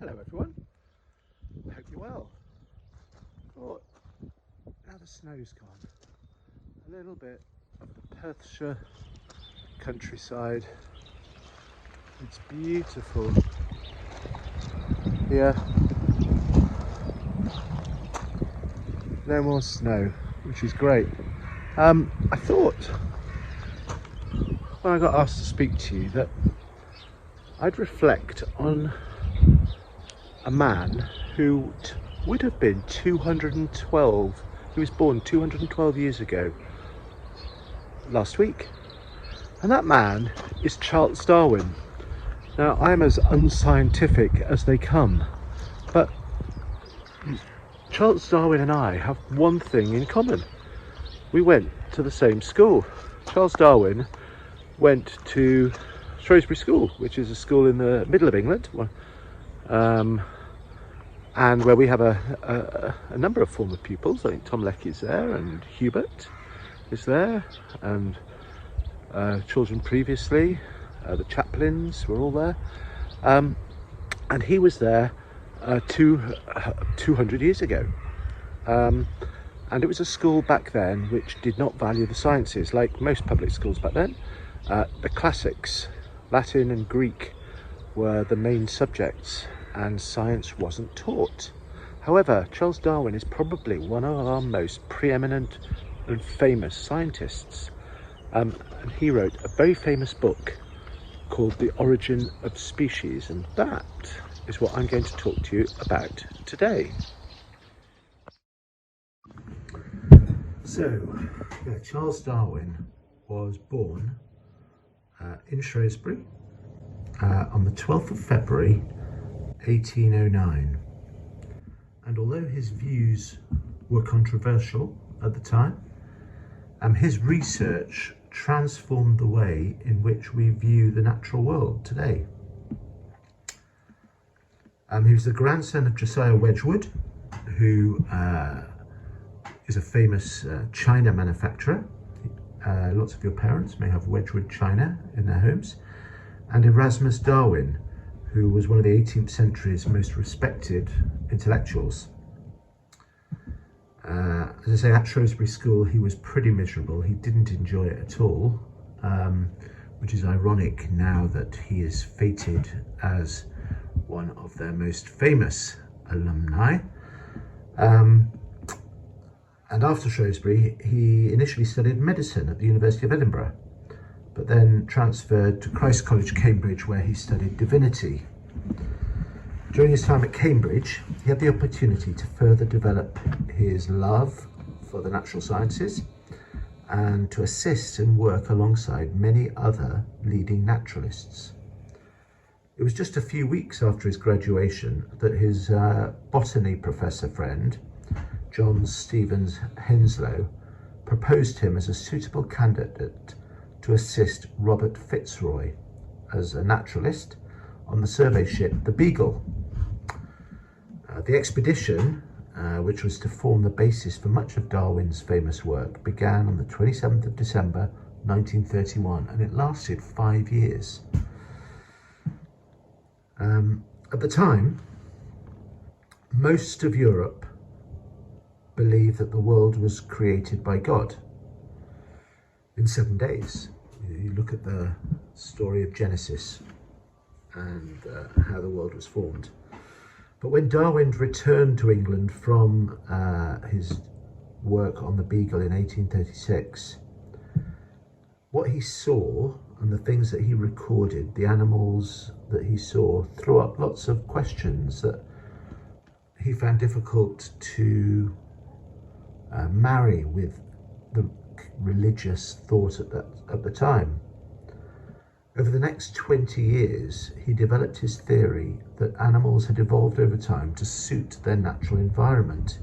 Hello everyone, I hope you're well. Oh, now the snow's gone. A little bit of the Perthshire countryside. It's beautiful here. No more snow, which is great. I thought when I got asked to speak to you that I'd reflect on a man who would have been 212. He was born 212 years ago last week, and that man is Charles Darwin. Now, I'm as unscientific as they come, but Charles Darwin and I have one thing in common. We went to the same school. Charles Darwin went to Shrewsbury School, which is a school in the middle of England, and where we have a number of former pupils. I think Tom Leckie's there, and Hubert is there, and children previously, the chaplains were all there, and he was there 200 years ago, and it was a school back then which did not value the sciences like most public schools back then. The classics, Latin and Greek, were the main subjects, and science wasn't taught. However, Charles Darwin is probably one of our most preeminent and famous scientists, and he wrote a very famous book called The Origin of Species, and that is what I'm going to talk to you about today. So, Charles Darwin was born in Shrewsbury on the 12th of February 1809, and although his views were controversial at the time, his research transformed the way in which we view the natural world today. He was the grandson of Josiah Wedgwood, who is a famous china manufacturer. Lots of your parents may have Wedgwood china in their homes, and Erasmus Darwin, who was one of the 18th century's most respected intellectuals. As I say, at Shrewsbury School he was pretty miserable. He didn't enjoy it at all, which is ironic now that he is fated as one of their most famous alumni. And after Shrewsbury, he initially studied medicine at the University of Edinburgh, but then transferred to Christ College, Cambridge, where he studied divinity. During his time at Cambridge, he had the opportunity to further develop his love for the natural sciences and to assist and work alongside many other leading naturalists. It was just a few weeks after his graduation that his botany professor friend, John Stevens Henslow, proposed him as a suitable candidate to assist Robert Fitzroy as a naturalist on the survey ship the Beagle. The expedition, which was to form the basis for much of Darwin's famous work, began on the 27th of December 1931, and it lasted 5 years. At the time, most of Europe believed that the world was created by God in 7 days. You look at the story of Genesis and how the world was formed. But when Darwin returned to England from his work on the Beagle in 1836, what he saw and the things that he recorded, the animals that he saw, threw up lots of questions that he found difficult to marry with the religious thought at the time. Over the next 20 years, he developed his theory that animals had evolved over time to suit their natural environment,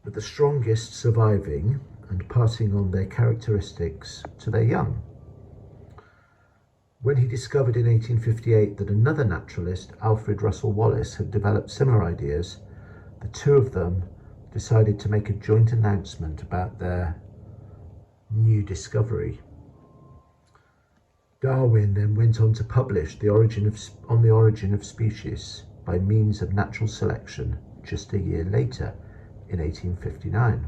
with the strongest surviving and passing on their characteristics to their young. When he discovered in 1858 that another naturalist, Alfred Russel Wallace, had developed similar ideas, the two of them decided to make a joint announcement about their new discovery. Darwin then went on to publish On the Origin of Species by means of natural selection just a year later, in 1859.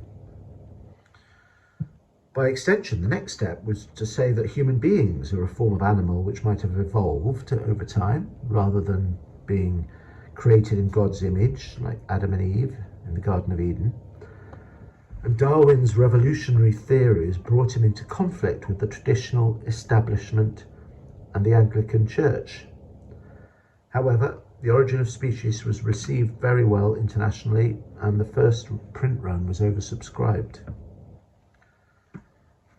By extension, the next step was to say that human beings are a form of animal which might have evolved over time, rather than being created in God's image, like Adam and Eve in the Garden of Eden. And Darwin's revolutionary theories brought him into conflict with the traditional establishment and the Anglican Church. However, The Origin of Species was received very well internationally, and the first print run was oversubscribed.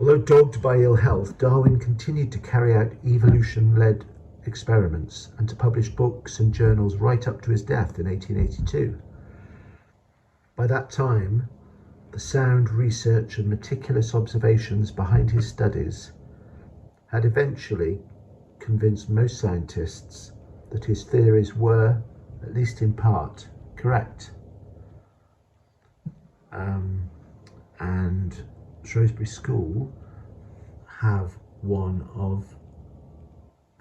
Although dogged by ill health, Darwin continued to carry out evolution-led experiments and to publish books and journals right up to his death in 1882. By that time, the sound research and meticulous observations behind his studies had eventually convinced most scientists that his theories were, at least in part, correct. And Shrewsbury School have one of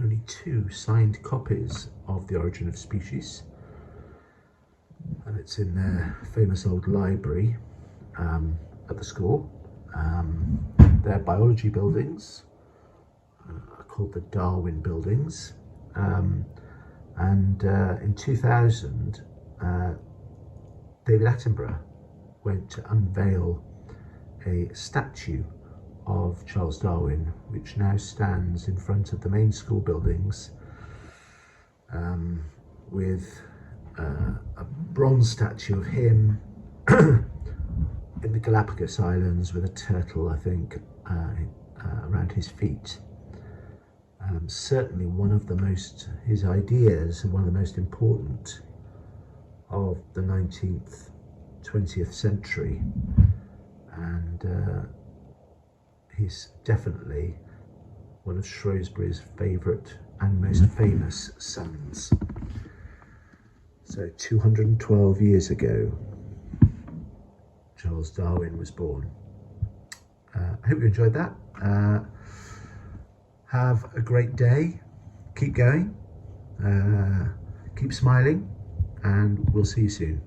only 2 signed copies of The Origin of Species, and it's in their famous old library at the school. Their biology buildings are called the Darwin Buildings, and in 2000 David Attenborough went to unveil a statue of Charles Darwin, which now stands in front of the main school buildings, with a bronze statue of him in the Galapagos Islands with a turtle, I think, around his feet. Certainly his ideas are one of the most important of the 19th, 20th century, and he's definitely one of Shrewsbury's favourite and most famous sons. So 212 years ago, Charles Darwin was born. I hope you enjoyed that. Have a great day. Keep going. Keep smiling, and we'll see you soon.